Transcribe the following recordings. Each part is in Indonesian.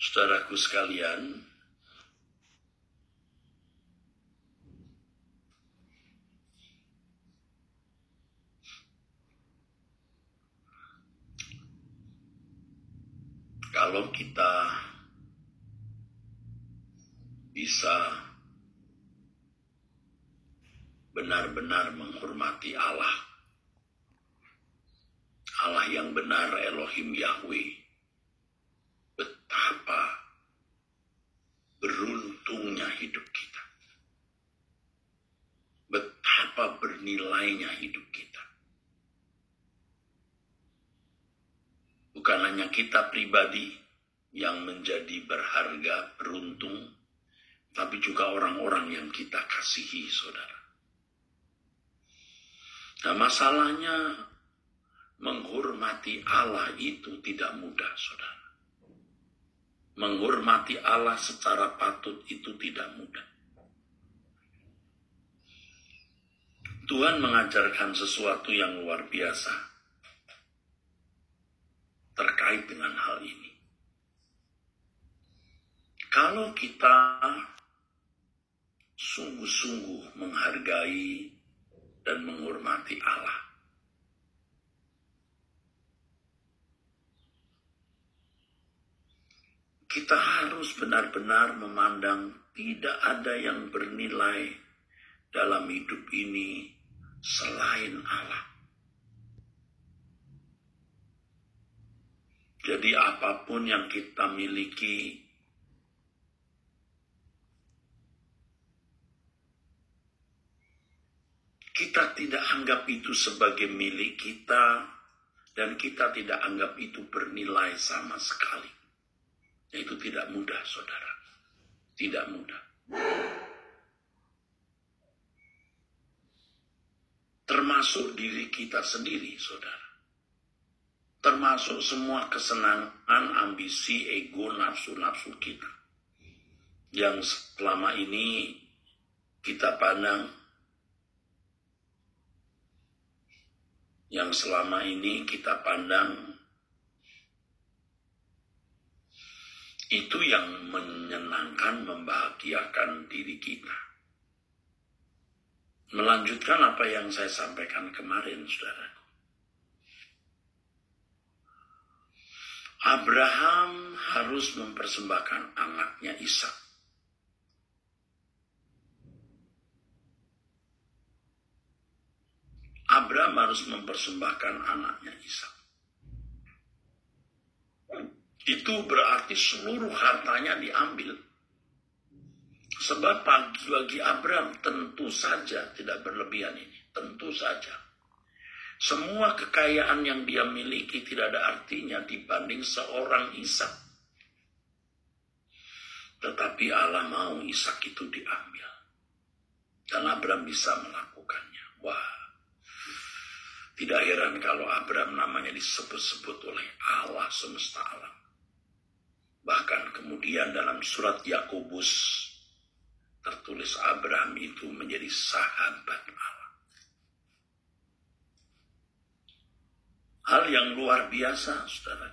Saudaraku sekalian, kalau kita bisa benar-benar menghormati Allah yang benar, Elohim Yahweh, betapa beruntungnya hidup kita, betapa bernilainya hidup kita. Bukan hanya kita pribadi yang menjadi berharga, beruntung, tapi juga orang-orang yang kita kasihi, saudara. Nah, masalahnya menghormati Allah itu tidak mudah, saudara. Menghormati Allah secara patut itu tidak mudah. Tuhan mengajarkan sesuatu yang luar biasa terkait dengan hal ini. Kalau kita sungguh-sungguh menghargai dan menghormati Allah, kita harus benar-benar memandang tidak ada yang bernilai dalam hidup ini selain Allah. Jadi apapun yang kita miliki, kita tidak anggap itu sebagai milik kita, dan kita tidak anggap itu bernilai sama sekali. Itu tidak mudah, saudara. Tidak mudah. Termasuk diri kita sendiri, saudara. Termasuk semua kesenangan, ambisi, ego, nafsu-nafsu kita. Yang selama ini kita pandang, itu yang menyenangkan, membahagiakan diri kita. Melanjutkan apa yang saya sampaikan kemarin, saudara. Abraham harus mempersembahkan anaknya Ishak. Abraham harus mempersembahkan anaknya Ishak. Itu berarti seluruh hartanya diambil. Sebab bagi Abraham tentu saja tidak berlebihan ini. Tentu saja. Semua kekayaan yang dia miliki tidak ada artinya dibanding seorang Ishak. Tetapi Allah mau Ishak itu diambil. Dan Abraham bisa melakukannya. Wah. Tidak heran kalau Abraham namanya disebut-sebut oleh Allah semesta alam. Bahkan kemudian dalam surat Yakobus tertulis Abraham itu menjadi sahabat Allah. Hal yang luar biasa, saudara.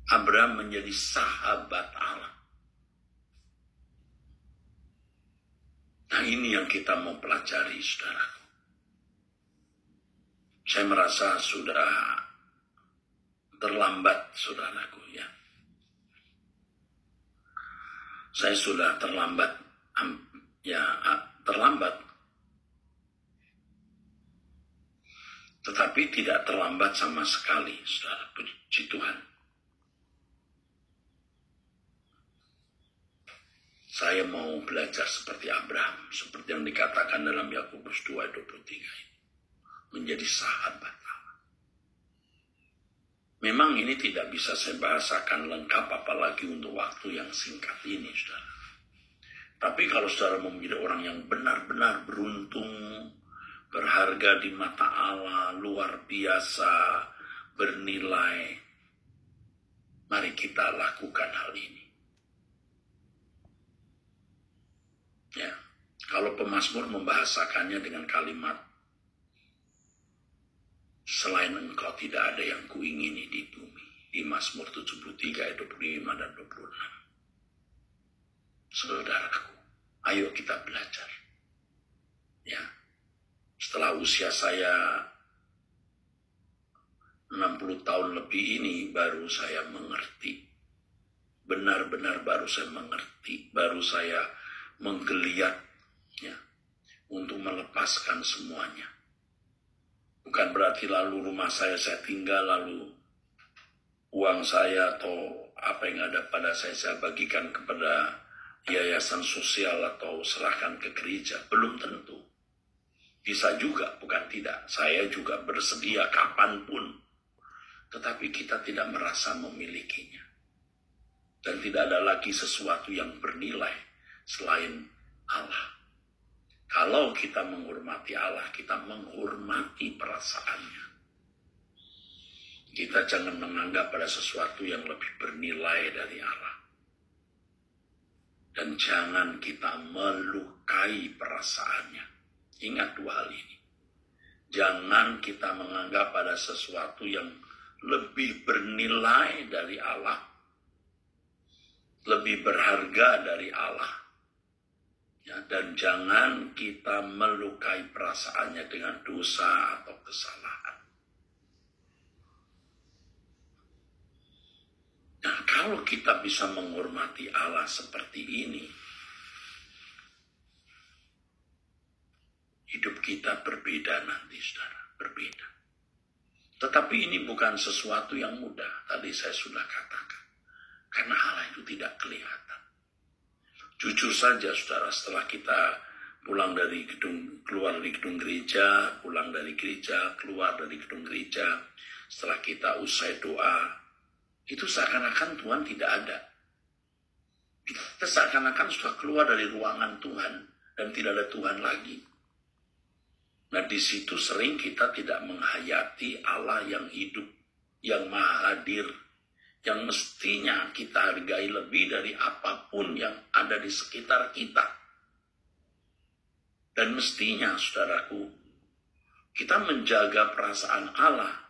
Abraham menjadi sahabat Allah. Nah, ini yang kita mau pelajari, saudara. Saya merasa sudah terlambat, saudaraku, ya. Saya sudah terlambat, terlambat. Tetapi tidak terlambat sama sekali, saudara, puji Tuhan. Saya mau belajar seperti Abraham, seperti yang dikatakan dalam Yakobus 2:23. Menjadi sahabat Allah. Memang ini tidak bisa saya bahasakan lengkap, apalagi untuk waktu yang singkat ini, saudara. Tapi kalau saudara mau menjadi orang yang benar-benar beruntung, berharga di mata Allah, luar biasa, bernilai, mari kita lakukan hal ini. Ya, kalau pemazmur membahasakannya dengan kalimat, selain engkau tidak ada yang kuingini di bumi. di Mazmur 73 ayat 25 dan 26. Saudaraku, ayo kita belajar. Ya. Setelah usia saya 60 tahun lebih ini baru saya mengerti. Benar-benar baru saya mengerti, baru saya menggeliat ya, untuk melepaskan semuanya. Bukan berarti lalu rumah saya tinggal, lalu uang saya atau apa yang ada pada saya bagikan kepada yayasan sosial atau serahkan ke gereja. Belum tentu. Bisa juga, bukan tidak. Saya juga bersedia kapanpun. Tetapi kita tidak merasa memilikinya. Dan tidak ada lagi sesuatu yang bernilai selain Allah. Kalau kita menghormati Allah, kita menghormati perasaannya. Kita jangan menganggap ada sesuatu yang lebih bernilai dari Allah. Dan jangan kita melukai perasaannya. Ingat dua hal ini. Jangan kita menganggap ada sesuatu yang lebih bernilai dari Allah. Lebih berharga dari Allah. Ya, dan jangan kita melukai perasaannya dengan dosa atau kesalahan. Nah, kalau kita bisa menghormati Allah seperti ini, hidup kita berbeda nanti, saudara, berbeda. Tetapi ini bukan sesuatu yang mudah, tadi saya sudah katakan. Karena Allah itu tidak kelihatan. Jujur saja, saudara, setelah kita pulang dari keluar dari gedung gereja, pulang dari gereja, keluar dari gedung gereja, setelah kita usai doa, itu seakan-akan Tuhan tidak ada. Kita seakan-akan sudah keluar dari ruangan Tuhan dan tidak ada Tuhan lagi. Nah, di situ sering kita tidak menghayati Allah yang hidup, yang maha hadir, yang mestinya kita hargai lebih dari apapun yang ada di sekitar kita. Dan mestinya, saudaraku, kita menjaga perasaan Allah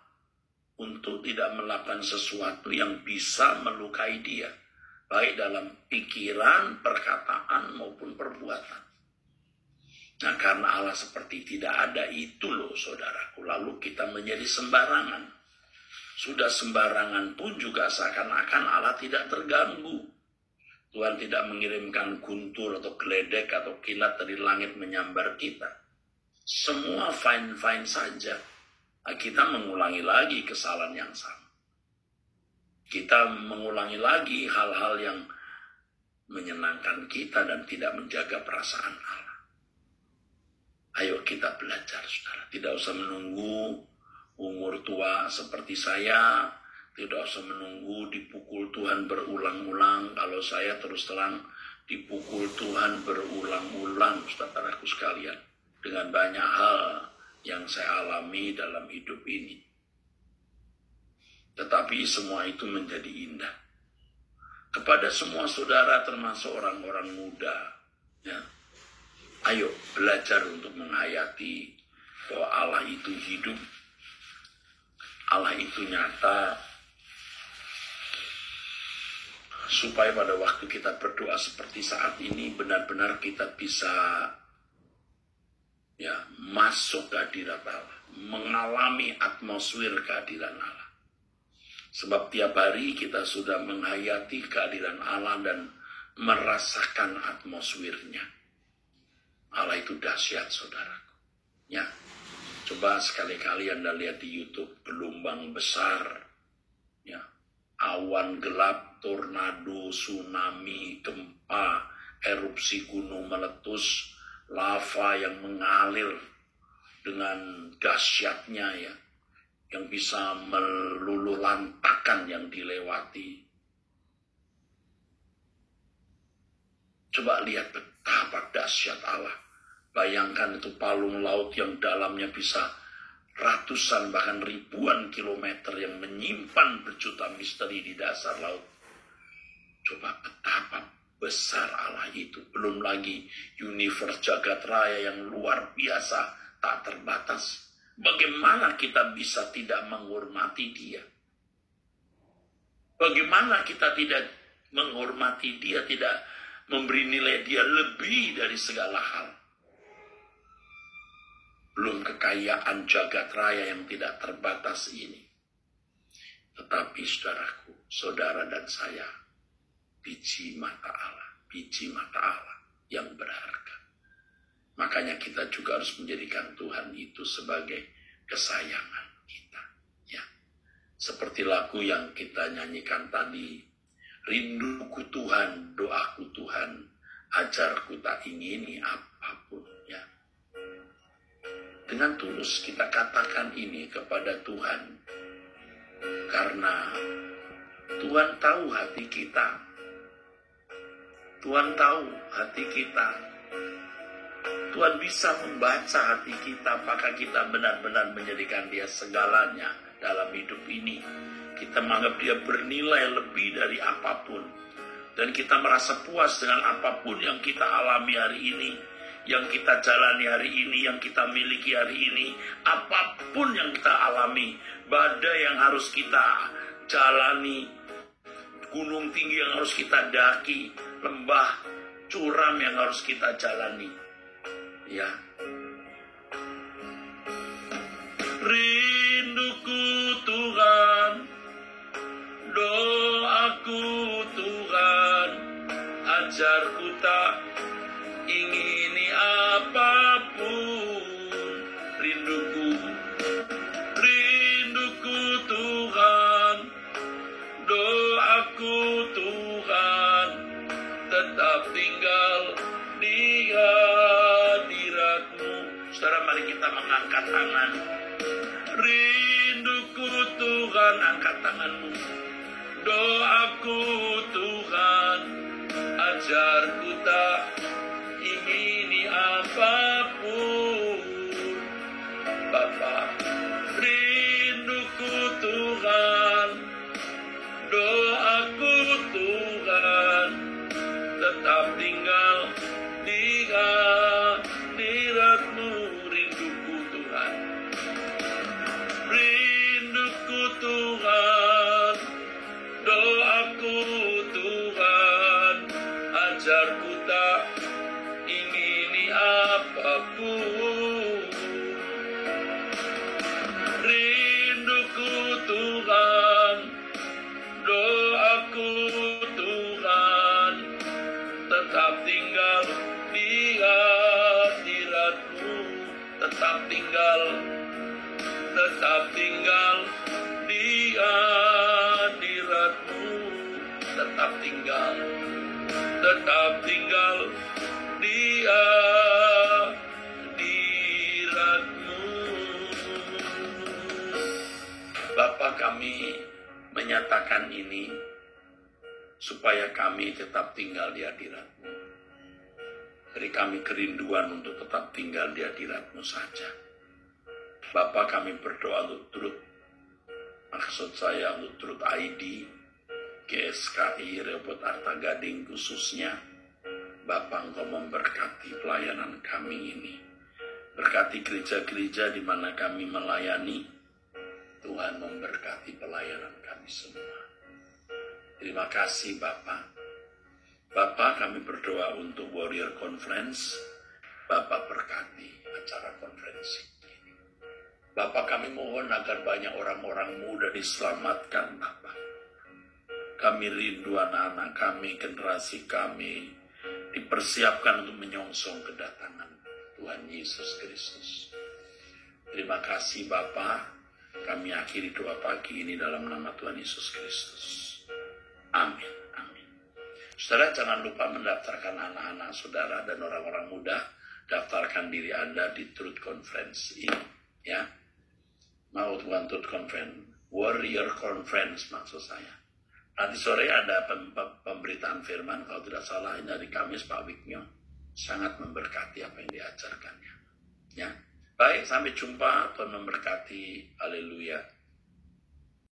untuk tidak melakukan sesuatu yang bisa melukai dia, baik dalam pikiran, perkataan, maupun perbuatan. Nah, karena Allah seperti tidak ada itu loh, saudaraku, lalu kita menjadi sembarangan. Sudah sembarangan pun juga seakan-akan Allah tidak terganggu. Tuhan tidak mengirimkan guntur atau geledek atau kilat dari langit menyambar kita. Semua fine-fine saja. Nah, kita mengulangi lagi kesalahan yang sama. Kita mengulangi lagi hal-hal yang menyenangkan kita dan tidak menjaga perasaan Allah. Ayo kita belajar, saudara. Tidak usah menunggu umur tua seperti saya, tidak usah menunggu dipukul Tuhan berulang-ulang. Kalau saya terus terang dipukul Tuhan berulang-ulang, saudaraku sekalian, dengan banyak hal yang saya alami dalam hidup ini. Tetapi semua itu menjadi indah. Kepada semua saudara termasuk orang-orang muda, ya, ayo belajar untuk menghayati bahwa Allah itu hidup, Allah itu nyata, supaya pada waktu kita berdoa seperti saat ini, benar-benar kita bisa ya masuk ke hadirat Allah, mengalami atmosfer kehadiran Allah. Sebab tiap hari kita sudah menghayati kehadiran Allah dan merasakan atmosfernya. Allah itu dahsyat, saudaraku. Ya. Coba sekali-kali Anda lihat di YouTube, gelombang besar, ya, awan gelap, tornado, tsunami, gempa, erupsi gunung meletus, lava yang mengalir dengan dahsyatnya, ya, yang bisa meluluh lantakan yang dilewati. Coba lihat betapa dahsyat Allah. Bayangkan itu palung laut yang dalamnya bisa ratusan bahkan ribuan kilometer yang menyimpan berjuta misteri di dasar laut. Coba betapa besar Allah itu. Belum lagi universe jagat raya yang luar biasa, tak terbatas. Bagaimana kita bisa tidak menghormati Dia? Bagaimana kita tidak menghormati dia, tidak memberi nilai dia lebih dari segala hal. Belum kekayaan jagat raya yang tidak terbatas ini. Tetapi saudaraku, saudara dan saya, biji mata Allah yang berharga. Makanya kita juga harus menjadikan Tuhan itu sebagai kesayangan kita. Ya, seperti lagu yang kita nyanyikan tadi, rinduku Tuhan, doaku Tuhan, ajarku tak ingini apapun. Ya, dengan tulus kita katakan ini kepada Tuhan, karena Tuhan tahu hati kita. Tuhan tahu hati kita. Tuhan bisa membaca hati kita, apakah kita benar-benar menjadikan dia segalanya dalam hidup ini. Kita menganggap dia bernilai lebih dari apapun. Dan kita merasa puas dengan apapun yang kita alami hari ini, yang kita jalani hari ini, yang kita miliki hari ini. Apapun yang kita alami, badai yang harus kita jalani, gunung tinggi yang harus kita daki, lembah curam yang harus kita jalani. Ya, rinduku Tuhan, doaku Tuhan, ajarku tak ingini apapun. Rinduku Tuhan, doaku Tuhan, tetap tinggal di hadirat-Mu. Saudara, mari kita mengangkat tangan. Rinduku Tuhan, angkat tanganmu. Doaku Tuhan, ajarku tak ingini apapun. Bapa, rinduku Tuhan, doaku Tuhan, tetap tinggal di hadirat-Mu. Rinduku Tuhan, rinduku Tuhan, doaku Tuhan, ajarku tak ingini apapun. Rinduku Tuhan, doaku Tuhan, tetap tinggal di hadirat-Mu. Tetap tinggal di hadirat-Mu. Tetap tinggal di hadirat-Mu. Bapa, kami menyatakan ini supaya kami tetap tinggal di hadirat-Mu. Beri kami kerinduan untuk tetap tinggal di hadirat-Mu saja. Bapa, kami berdoa untuk turut, maksud saya untuk turut ID, GSKI, Rehoboth Arta Gading khususnya. Bapa, Engkau memberkati pelayanan kami ini. Berkati gereja-gereja di mana kami melayani. Tuhan memberkati pelayanan kami semua. Terima kasih Bapa. Bapa, kami berdoa untuk Warrior Conference. Bapa, berkati acara konferensi ini. Bapa, kami mohon agar banyak orang-orang muda diselamatkan Bapa. Kami rindu anak-anak kami, generasi kami, dipersiapkan untuk menyongsong kedatangan Tuhan Yesus Kristus. Terima kasih Bapa. Kami akhiri doa pagi ini dalam nama Tuhan Yesus Kristus. Amin. Amin. Saudara, jangan lupa mendaftarkan anak-anak saudara dan orang-orang muda. Daftarkan diri Anda di Truth Conference ini. Ya. Mau Tuhan Truth Conference. Warrior Conference maksud saya. Nanti sore ada pemberitaan firman. Kalau tidak salah ini hari Kamis Pak Wiknyo. Sangat memberkati apa yang diajarkannya. Ya. Baik, sampai jumpa. Tuhan memberkati. Haleluya.